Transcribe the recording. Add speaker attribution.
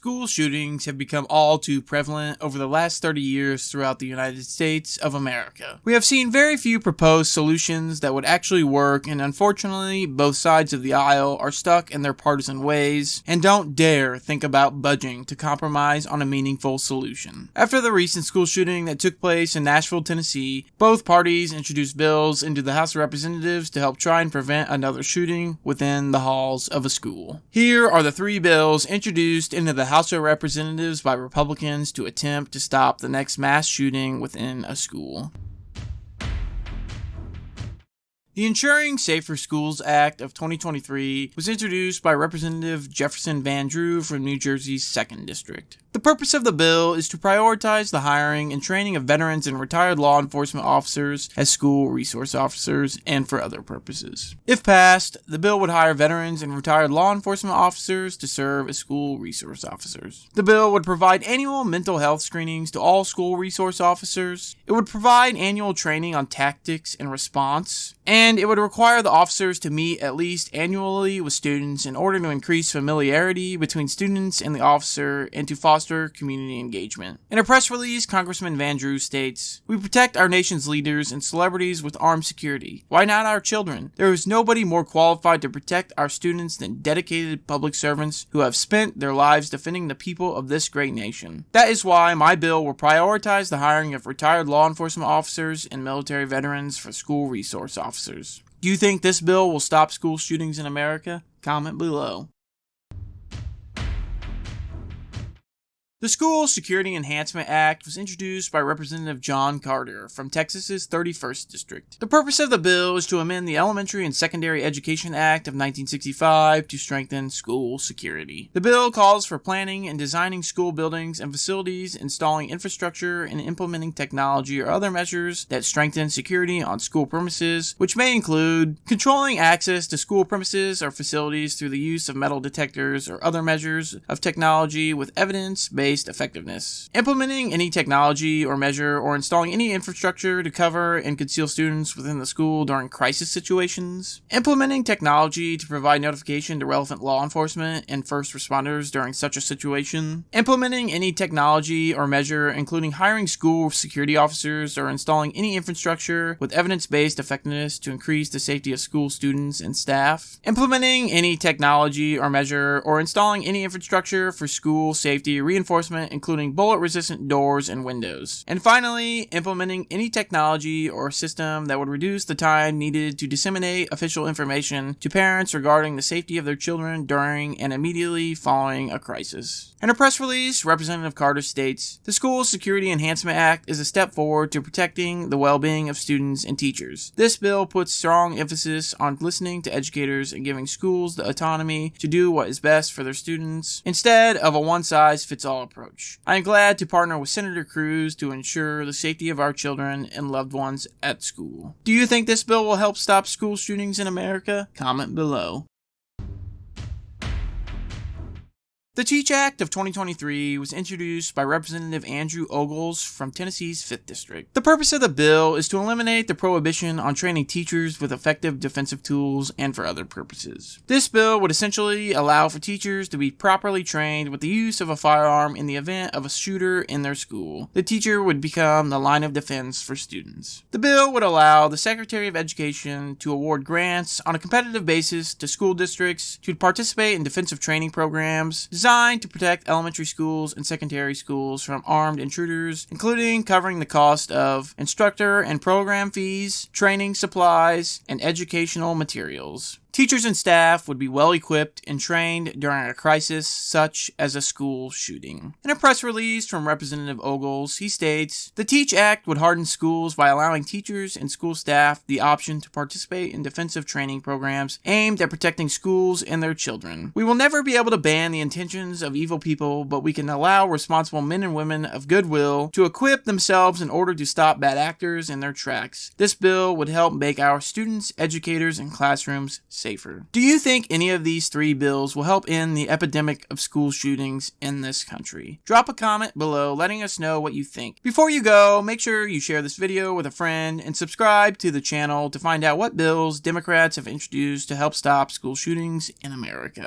Speaker 1: School shootings have become all too prevalent over the last 30 years throughout the United States of America. We have seen very few proposed solutions that would actually work, and unfortunately, both sides of the aisle are stuck in their partisan ways and don't dare think about budging to compromise on a meaningful solution. After the recent school shooting that took place in Nashville, Tennessee, both parties introduced bills into the House of Representatives to help try and prevent another shooting within the halls of a school. Here are the three bills introduced into the House of Representatives by Republicans to attempt to stop the next mass shooting within a school. The Ensuring Safer Schools Act of 2023 was introduced by Representative Jefferson Van Drew from New Jersey's 2nd District. The purpose of the bill is to prioritize the hiring and training of veterans and retired law enforcement officers as school resource officers and for other purposes. If passed, the bill would hire veterans and retired law enforcement officers to serve as school resource officers. The bill would provide annual mental health screenings to all school resource officers. It would provide annual training on tactics and response, and it would require the officers to meet at least annually with students in order to increase familiarity between students and the officer and to foster community engagement. In a press release, Congressman Van Drew states, "We protect our nation's leaders and celebrities with armed security. Why not our children? There is nobody more qualified to protect our students than dedicated public servants who have spent their lives defending the people of this great nation. That is why my bill will prioritize the hiring of retired law enforcement officers and military veterans for school resource officers." Do you think this bill will stop school shootings in America? Comment below. The School Security Enhancement Act was introduced by Representative John Carter from Texas's 31st District. The purpose of the bill is to amend the Elementary and Secondary Education Act of 1965 to strengthen school security. The bill calls for planning and designing school buildings and facilities, installing infrastructure, and implementing technology or other measures that strengthen security on school premises, which may include controlling access to school premises or facilities through the use of metal detectors or other measures of technology with evidence-based effectiveness, implementing any technology or measure or installing any infrastructure to cover and conceal students within the school during crisis situations, implementing technology to provide notification to relevant law enforcement and first responders during such a situation, implementing any technology or measure including hiring school security officers or installing any infrastructure with evidence-based effectiveness to increase the safety of school students and staff, implementing any technology or measure or installing any infrastructure for school safety reinforcement including bullet-resistant doors and windows. And finally, implementing any technology or system that would reduce the time needed to disseminate official information to parents regarding the safety of their children during and immediately following a crisis. In a press release, Representative Carter states, "The School Security Enhancement Act is a step forward to protecting the well-being of students and teachers. This bill puts strong emphasis on listening to educators and giving schools the autonomy to do what is best for their students, instead of a one-size-fits-all approach. I am glad to partner with Senator Cruz to ensure the safety of our children and loved ones at school." Do you think this bill will help stop school shootings in America? Comment below. The TEACH Act of 2023 was introduced by Representative Andrew Ogles from Tennessee's 5th District. The purpose of the bill is to eliminate the prohibition on training teachers with effective defensive tools and for other purposes. This bill would essentially allow for teachers to be properly trained with the use of a firearm in the event of a shooter in their school. The teacher would become the line of defense for students. The bill would allow the Secretary of Education to award grants on a competitive basis to school districts to participate in defensive training programs designed to protect elementary schools and secondary schools from armed intruders, including covering the cost of instructor and program fees, training supplies, and educational materials. Teachers and staff would be well equipped and trained during a crisis such as a school shooting. In a press release from Representative Ogles, he states, "The TEACH Act would harden schools by allowing teachers and school staff the option to participate in defensive training programs aimed at protecting schools and their children. We will never be able to ban the intentions of evil people, but we can allow responsible men and women of goodwill to equip themselves in order to stop bad actors in their tracks. This bill would help make our students, educators, and classrooms safer." Do you think any of these three bills will help end the epidemic of school shootings in this country? Drop a comment below letting us know what you think. Before you go, make sure you share this video with a friend and subscribe to the channel to find out what bills Democrats have introduced to help stop school shootings in America.